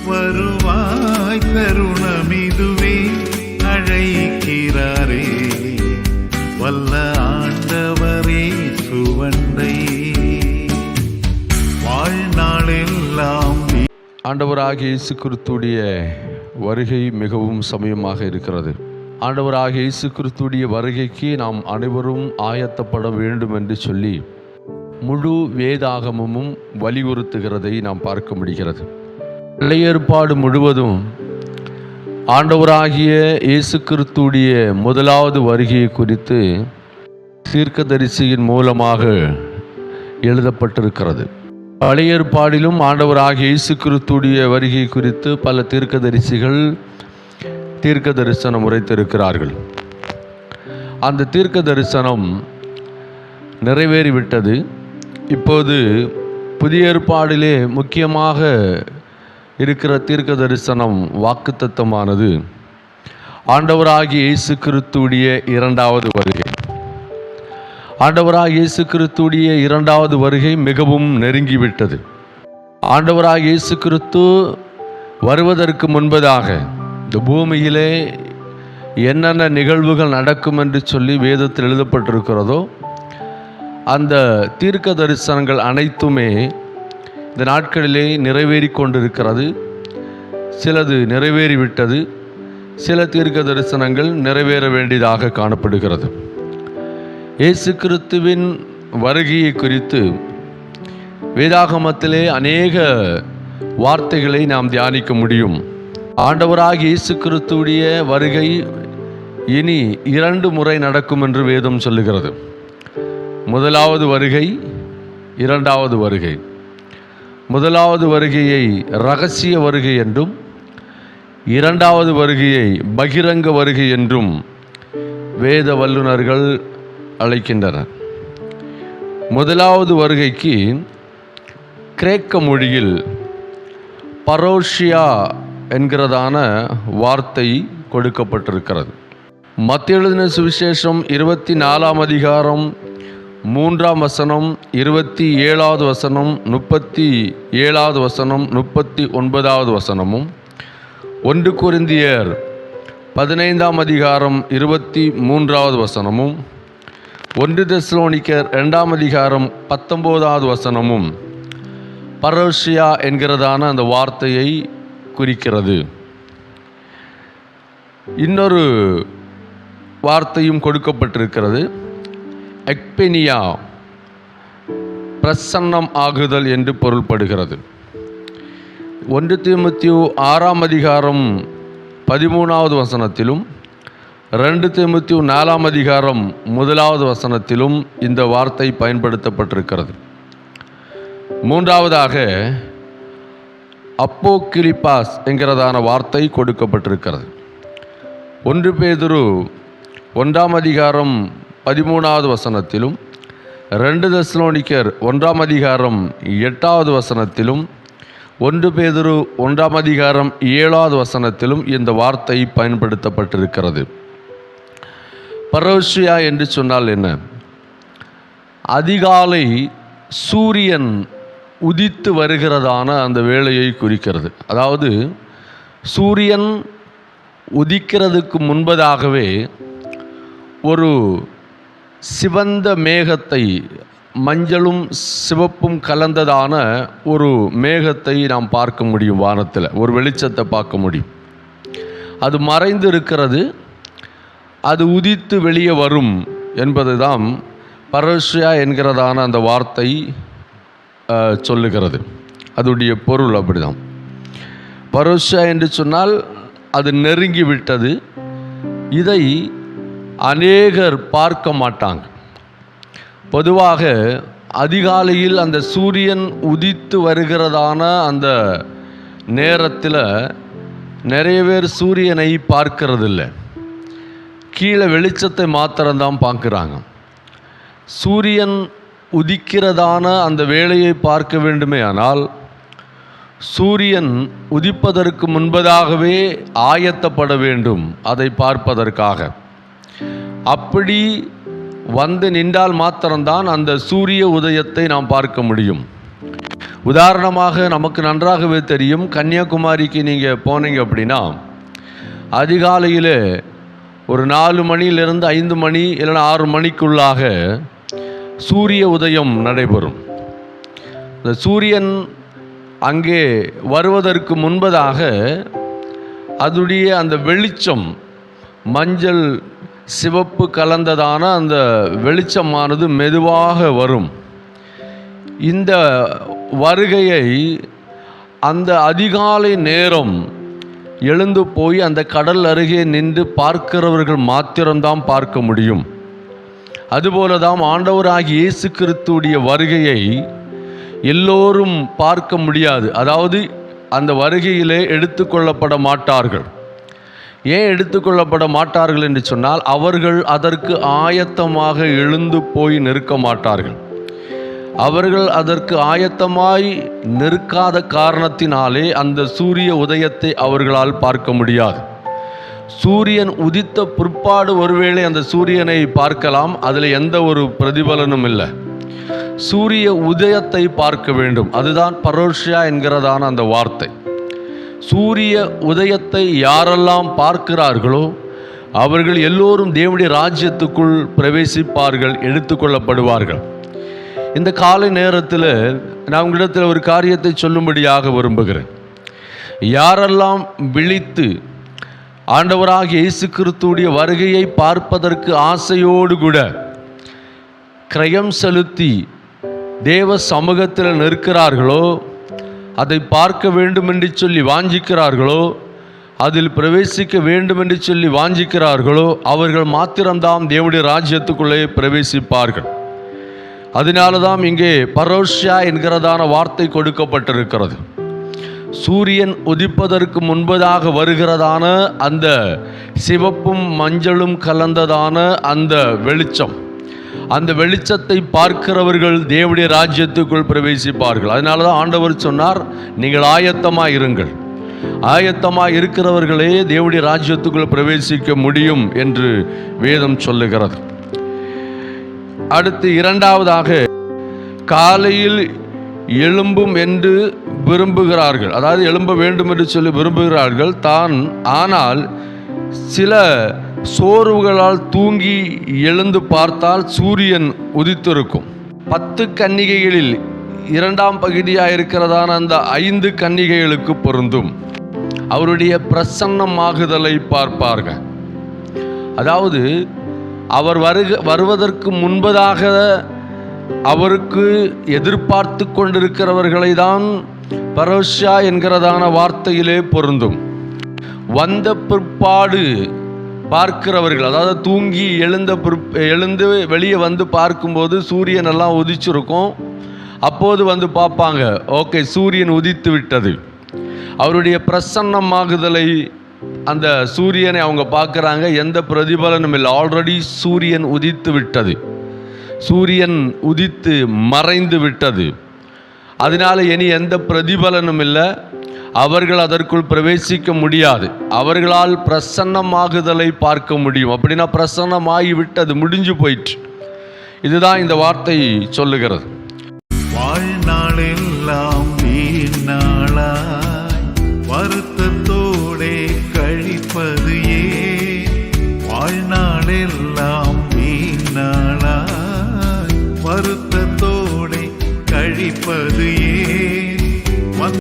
வருவாய் தருணமிதுவே அழைக்கிறாரே வல்ல ஆண்டவரே சுவண்டை வாழ்நாளெல்லாம். ஆண்டவராகிய இயேசு கிறிஸ்துடைய வருகை மிகவும் சமயமாக இருக்கிறது. ஆண்டவராகிய இயேசு கிறிஸ்துடைய வருகைக்கு நாம் அனைவரும் ஆயத்தப்பட வேண்டும் என்று சொல்லி முழு வேதாகமும் வலியுறுத்துகிறதை நாம் பார்க்க முடிகிறது. பழைய ஏற்பாடு முழுவதும் ஆண்டவராகிய இயேசு கிறிஸ்துடைய முதலாவது வருகை குறித்து தீர்க்கதரிசியின் மூலமாக எழுதப்பட்டிருக்கிறது. பழைய ஏற்பாடிலும் ஆண்டவராகிய இயேசு கிறிஸ்துடைய வருகை குறித்து பல தீர்க்கதரிசிகள் தீர்க்க தரிசனம் உரைத்திருக்கிறார்கள். அந்த தீர்க்க தரிசனம் நிறைவேறிவிட்டது. இப்போது புதிய ஏற்பாடிலே முக்கியமாக இருக்கிற தீர்க்க தரிசனம் வாக்குத்தத்தமானது ஆண்டவராகிய இயேசு கிறிஸ்துடைய இரண்டாவது வருகை. ஆண்டவராகிய இயேசு கிறிஸ்துடைய இரண்டாவது வருகை மிகவும் நெருங்கிவிட்டது. ஆண்டவராகிய இயேசு கிறிஸ்து வருவதற்கு முன்பதாக இந்த பூமியிலே என்னென்ன நிகழ்வுகள் நடக்கும் என்று சொல்லி வேதத்தில் எழுதப்பட்டிருக்கிறதோ அந்த தீர்க்க தரிசனங்கள் அனைத்துமே இந்த நாட்களிலே நிறைவேறி கொண்டிருக்கிறது. சிலது நிறைவேறிவிட்டது, சில தீர்க்க தரிசனங்கள் நிறைவேற வேண்டியதாக காணப்படுகிறது. இயேசு கிறிஸ்துவின் வருகையை குறித்து வேதாகமத்திலே அநேக வார்த்தைகளை நாம் தியானிக்க முடியும். ஆண்டவராகிய இயேசு கிறிஸ்துவுடைய வருகை இனி 2 முறை நடக்கும் என்று வேதம் சொல்லுகிறது. முதலாவது வருகை, இரண்டாவது வருகை. முதலாவது வருகையை இரகசிய வருகை என்றும், இரண்டாவது வருகையை பகிரங்க வருகை என்றும் வேத வல்லுநர்கள் அழைக்கின்றனர். முதலாவது வருகைக்கு கிரேக்க மொழியில் பரோஷியா என்கிறதான வார்த்தை கொடுக்கப்பட்டிருக்கிறது. மத்தேயு எழுதின சுவிசேஷம் 24ஆம் அதிகாரம் 3ஆம் வசனம், 27வது வசனம், 37வது வசனம், 39வது வசனமும், 1 கொரிந்தியர் 15ஆம் அதிகாரம் 23வது வசனமும், 1 தெசலோனிக்கர் 2ஆம் அதிகாரம் 19வது வசனமும் பரோஷியா என்கிறதான அந்த வார்த்தையை குறிக்கிறது. இன்னொரு வார்த்தையும் கொடுக்கப்பட்டிருக்கிறது. எக்பெனியா, பிரசன்னம் ஆகுதல் என்று பொருள்படுகிறது. 1 தீமோத்தேயு 6ஆம் அதிகாரம் 13வது வசனத்திலும் 2 தீமோத்தேயு 4ஆம் அதிகாரம் 1வது வசனத்திலும் இந்த வார்த்தை பயன்படுத்தப்பட்டிருக்கிறது. மூன்றாவதாக அப்போகிலிப்பாஸ் என்கிறதான வார்த்தை கொடுக்கப்பட்டிருக்கிறது. 1 பேதுரு 1ஆம் அதிகாரம் 13வது வசனத்திலும் 2 தெசலோனிக்கர் 1ஆம் அதிகாரம் 8வது வசனத்திலும் 1 பேதுரு 1ஆம் அதிகாரம் 7வது வசனத்திலும் இந்த வார்த்தை பயன்படுத்தப்பட்டிருக்கிறது. பரோஷியா என்று சொன்னால் என்ன? அதிகாலை சூரியன் உதித்து வருகிறதான அந்த வேளையை குறிக்கிறது. அதாவது சூரியன் உதிக்கிறதுக்கு முன்பதாகவே ஒரு சிவந்த மேகத்தை, மஞ்சளும் சிவப்பும் கலந்ததான ஒரு மேகத்தை நாம் பார்க்க முடியும். வானத்தில் ஒரு வெளிச்சத்தை பார்க்க முடியும். அது மறைந்து இருக்கிறது, அது உதித்து வெளியே வரும் என்பது தான் பரோஷியா என்கிறதான அந்த வார்த்தை சொல்லுகிறது. அதனுடைய பொருள் அப்படிதான். பரோஷியா என்று சொன்னால் அது நெருங்கி விட்டது. இதை அநேகர் பார்க்க மாட்டாங்க. பொதுவாக அதிகாலையில் அந்த சூரியன் உதித்து வருகிறதான அந்த நேரத்தில் நிறைய பேர் சூரியனை பார்க்கறதில்லை. கீழே வெளிச்சத்தை மாத்திரம்தான் பார்க்குறாங்க. சூரியன் உதிக்கிறதான அந்த வேளையை பார்க்க வேண்டுமே ஆனால் சூரியன் உதிப்பதற்கு முன்பதாகவே ஆயத்தப்பட வேண்டும் அதை பார்ப்பதற்காக. அப்படி வந்து நின்றால் மாத்திரம்தான் அந்த சூரிய உதயத்தை நாம் பார்க்க முடியும். உதாரணமாக நமக்கு நன்றாகவே தெரியும், கன்னியாகுமரிக்கு நீங்கள் போனீங்க அப்படின்னா அதிகாலையில் ஒரு 4 மணியிலிருந்து 5 மணி இல்லைன்னா 6 மணிக்குள்ளாக சூரிய உதயம் நடைபெறும். இந்த சூரியன் அங்கே வருவதற்கு முன்பதாக அதுடைய அந்த வெளிச்சம் மஞ்சள் சிவப்பு கலந்ததான அந்த வெளிச்சமானது மெதுவாக வரும். இந்த வருகையை அந்த அதிகாலை நேரம் எழுந்து போய் அந்த கடல் அருகே நின்று பார்க்கிறவர்கள் மாத்திரம்தான் பார்க்க முடியும். அதுபோலதான் ஆண்டவராகிய இயேசு கிறிஸ்துவுடைய வருகையை எல்லோரும் பார்க்க முடியாது. அதாவது அந்த வருகையிலே எடுத்துக்கொள்ளப்பட மாட்டார்கள். ஏன் எடுத்துக்கொள்ளப்பட மாட்டார்கள் என்று சொன்னால், அவர்கள் அதற்கு ஆயத்தமாக எழுந்து போய் நிற்க மாட்டார்கள். அவர்கள் அதற்கு ஆயத்தமாய் நிற்காத காரணத்தினாலே அந்த சூரிய உதயத்தை அவர்களால் பார்க்க முடியாது. சூரியன் உதித்த பிற்பாடு ஒருவேளை அந்த சூரியனை பார்க்கலாம், அதில் எந்த ஒரு பிரதிபலனும் இல்லை. சூரிய உதயத்தை பார்க்க வேண்டும். அதுதான் பரோஷியா என்கிறதான அந்த வார்த்தை. சூரிய உதயத்தை யாரெல்லாம் பார்க்கிறார்களோ அவர்கள் எல்லோரும் தேவனுடைய ராஜ்யத்துக்குள் பிரவேசிப்பார்கள், எடுத்துக்கொள்ளப்படுவார்கள். இந்த காலை நேரத்தில் நான் உங்களிடத்தில் ஒரு காரியத்தை சொல்லும்படியாக விரும்புகிறேன். யாரெல்லாம் விழித்து ஆண்டவராகிய இயேசு கிறிஸ்துவுடைய வருகையை பார்ப்பதற்கு ஆசையோடு கூட கிரயம் செலுத்தி தேவ சமூகத்தில் நிற்கிறார்களோ, அதை பார்க்க வேண்டும் என்று சொல்லி வாஞ்சிக்கிறார்களோ, அதில் பிரவேசிக்க வேண்டும் என்று சொல்லி வாஞ்சிக்கிறார்களோ, அவர்கள் மாத்திரம்தான் தேவனுடைய ராஜ்யத்துக்குள்ளே பிரவேசிப்பார்கள். அதனால தான் இங்கே பரோஷியா என்கிறதான வார்த்தை கொடுக்கப்பட்டிருக்கிறது. சூரியன் உதிப்பதற்கு முன்பதாக வருகிறதான அந்த சிவப்பும் மஞ்சளும் கலந்ததான அந்த வெளிச்சம், அந்த வெளிச்சத்தை பார்க்கிறவர்கள் தேவனுடைய ராஜ்யத்துக்குள் பிரவேசிப்பார்கள். அதனால தான் ஆண்டவர் சொன்னார், நீங்கள் ஆயத்தமாக இருங்கள். ஆயத்தமாக இருக்கிறவர்களே தேவனுடைய ராஜ்யத்துக்குள் பிரவேசிக்க முடியும் என்று வேதம் சொல்லுகிறது. அடுத்து இரண்டாவதாக, காலையில் எழும்பும் என்று விரும்புகிறார்கள். அதாவது எழும்ப வேண்டும் என்று சொல்லி விரும்புகிறார்கள் தான். ஆனால் சில சோர்வுகளால் தூங்கி எழுந்து பார்த்தால் சூரியன் உதித்திருக்கும். 10 கன்னிகைகளில் 2ஆம் பகுதியாக இருக்கிறதான அந்த 5 கன்னிகைகளுக்கு பொருந்தும். அவருடைய பிரசன்னமாகுதலை பார்ப்பார்கள். அதாவது அவர் வருவதற்கு முன்பதாக அவருக்கு எதிர்பார்த்து கொண்டிருக்கிறவர்களை தான் பரோஷியா என்கிறதான வார்த்தையிலே பொருந்தும். வந்த பிற்பாடு பார்க்கிறவர்கள், அதாவது தூங்கி எழுந்து வெளியே வந்து பார்க்கும்போது சூரியன் எல்லாம் உதிச்சிருக்கும். அப்போது வந்து பார்ப்பாங்க, ஓகே சூரியன் உதித்து விட்டது. அவருடைய பிரசன்னமாகுதலை, அந்த சூரியனை அவங்க பார்க்குறாங்க, எந்த பிரதிபலனும் இல்லை. ஆல்ரெடி சூரியன் உதித்து விட்டது, சூரியன் உதித்து மறைந்து விட்டது. அதனால இனி எந்த பிரதிபலனும் இல்லை. அவர்கள் அதற்குள் பிரவேசிக்க முடியாது. அவர்களால் பிரசன்னமாகுதலை பார்க்க முடியும். அப்படின்னா பிரசன்னமாகி விட்டது, முடிஞ்சு போயிற்று. இதுதான் இந்த வார்த்தை சொல்லுகிறது. வாழ்நாளெல்லாம் வீணான